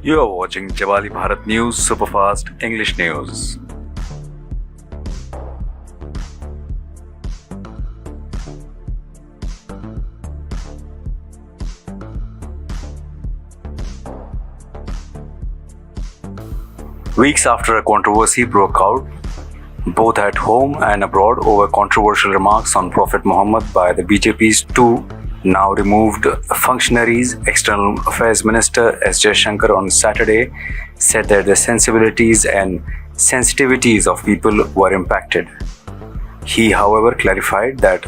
You are watching Jawali Bharat News Superfast English News. Weeks after a controversy broke out, both at home and abroad, over controversial remarks on Prophet Muhammad by the BJP's two now removed functionaries, External Affairs Minister S. Jaishankar on Saturday said that the sensibilities and sensitivities of people were impacted. He, however, clarified that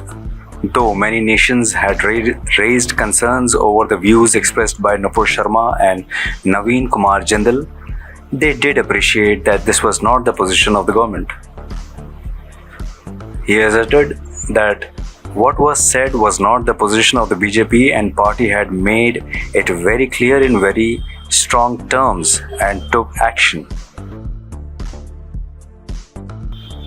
though many nations had raised concerns over the views expressed by Nupur Sharma and Naveen Kumar Jindal, they did appreciate that this was not the position of the government. He asserted that what was said was not the position of the BJP and party had made it very clear in very strong terms and took action.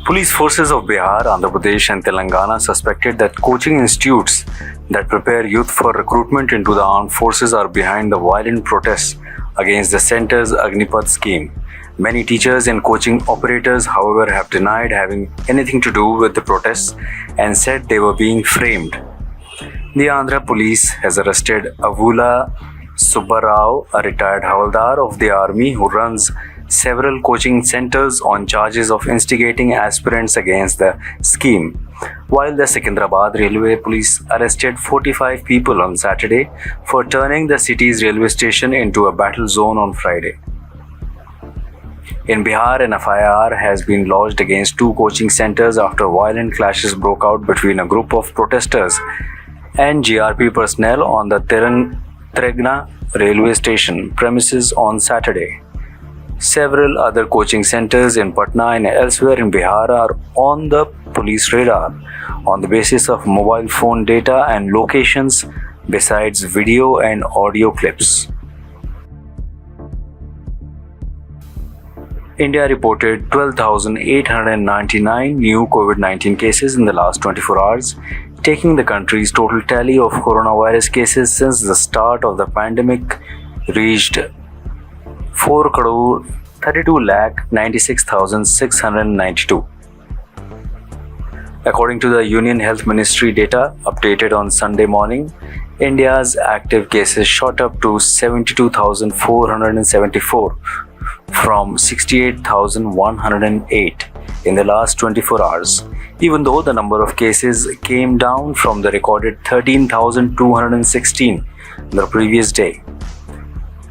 Police forces of Bihar, Andhra Pradesh and Telangana suspected that coaching institutes that prepare youth for recruitment into the armed forces are behind the violent protests against the center's Agnipath scheme. Many teachers and coaching operators, however, have denied having anything to do with the protests and said they were being framed. The Andhra police has arrested Avula Subbarao, a retired Havaldar of the army who runs several coaching centers, on charges of instigating aspirants against the scheme, while the Secunderabad Railway Police arrested 45 people on Saturday for turning the city's railway station into a battle zone on Friday. In Bihar, an FIR has been lodged against two coaching centers after violent clashes broke out between a group of protesters and GRP personnel on the Tregna railway station premises on Saturday. Several other coaching centers in Patna and elsewhere in Bihar are on the police radar on the basis of mobile phone data and locations, besides video and audio clips. India reported 12,899 new COVID-19 cases in the last 24 hours, taking the country's total tally of coronavirus cases since the start of the pandemic reached 4,32,96,692. According to the Union Health Ministry data updated on Sunday morning, India's active cases shot up to 72,474 from 68,108 in the last 24 hours, even though the number of cases came down from the recorded 13,216 the previous day.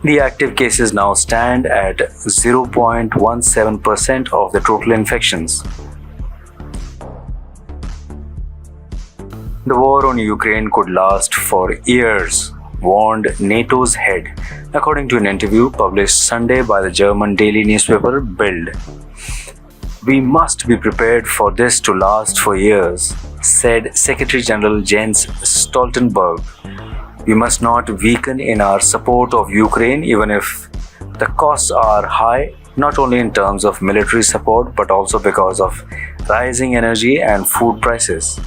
The active cases now stand at 0.17% of the total infections. The war on Ukraine could last for years, warned NATO's head, according to an interview published Sunday by the German daily newspaper Bild. We must be prepared for this to last for years, said Secretary General Jens Stoltenberg. We must not weaken in our support of Ukraine even if the costs are high, not only in terms of military support but also because of rising energy and food prices.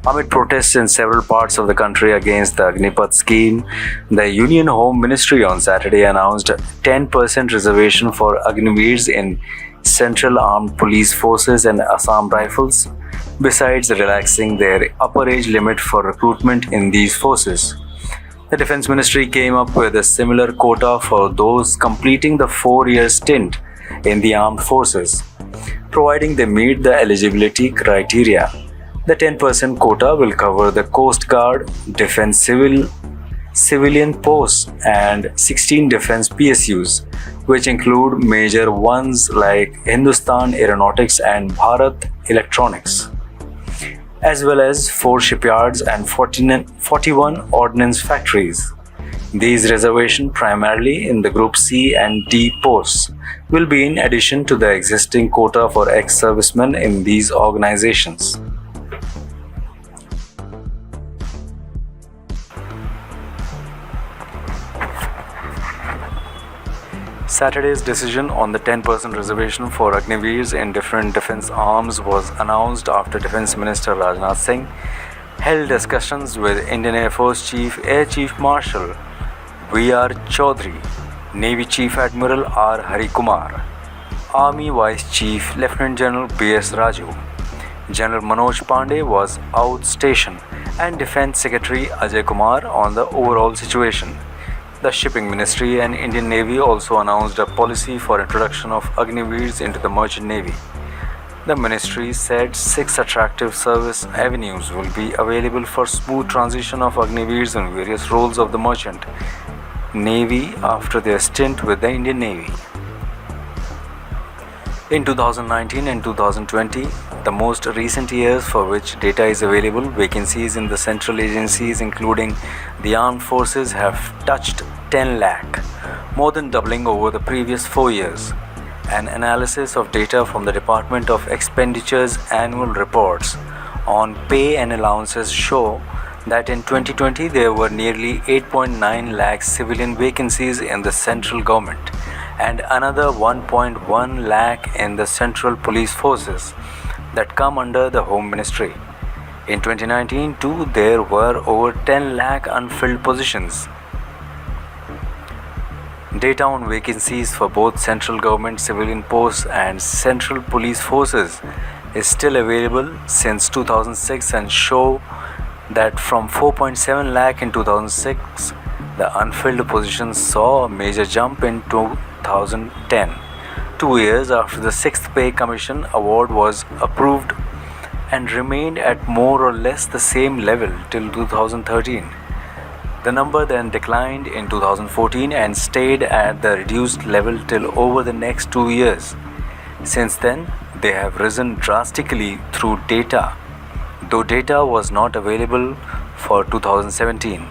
Amid protests in several parts of the country against the Agnipath scheme, the Union Home Ministry on Saturday announced 10% reservation for Agniveers in Central Armed Police Forces and Assam Rifles, besides relaxing their upper age limit for recruitment in these forces. The Defence Ministry came up with a similar quota for those completing the 4-year stint in the armed forces, providing they meet the eligibility criteria. The 10% quota will cover the Coast Guard, Defence civilian posts and 16 defence PSUs, which include major ones like Hindustan Aeronautics and Bharat Electronics, as well as 4 shipyards and 41 ordnance factories. These reservations, primarily in the Group C and D posts, will be in addition to the existing quota for ex-servicemen in these organizations. Saturday's decision on the 10% reservation for Agniveers in different defense arms was announced after Defense Minister Rajnath Singh held discussions with Indian Air Force Chief Air Chief Marshal V.R. Chaudhary, Navy Chief Admiral R. Hari Kumar, Army Vice Chief Lieutenant General B.S. Raju. General Manoj Pandey was outstation, and Defence Secretary Ajay Kumar on the overall situation. The Shipping Ministry and Indian Navy also announced a policy for introduction of Agniveers into the Merchant Navy. The ministry said 6 attractive service avenues will be available for smooth transition of Agniveers in various roles of the Merchant Navy after their stint with the Indian Navy. In 2019 and 2020, the most recent years for which data is available, vacancies in the central agencies including the armed forces have touched 10 lakh, more than doubling over the previous 4 years. An analysis of data from the Department of Expenditure's annual reports on pay and allowances show that in 2020 there were nearly 8.9 lakh civilian vacancies in the central government and another 1.1 lakh in the central police forces that come under the Home Ministry. In 2019 too, there were over 10 lakh unfilled positions. Data on vacancies for both central government civilian posts and central police forces is still available since 2006 and show that from 4.7 lakh in 2006, the unfilled positions saw a major jump in 2010, 2 years after the 6th Pay Commission award was approved, and remained at more or less the same level till 2013. The number then declined in 2014 and stayed at the reduced level till over the next 2 years. Since then, they have risen drastically through data, though data was not available for 2017.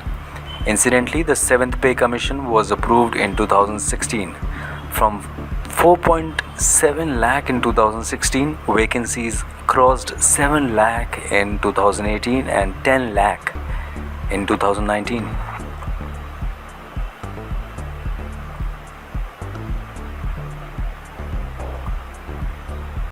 Incidentally, the 7th Pay Commission was approved in 2016. From 4.7 lakh in 2016, vacancies crossed 7 lakh in 2018 and 10 lakh in 2019.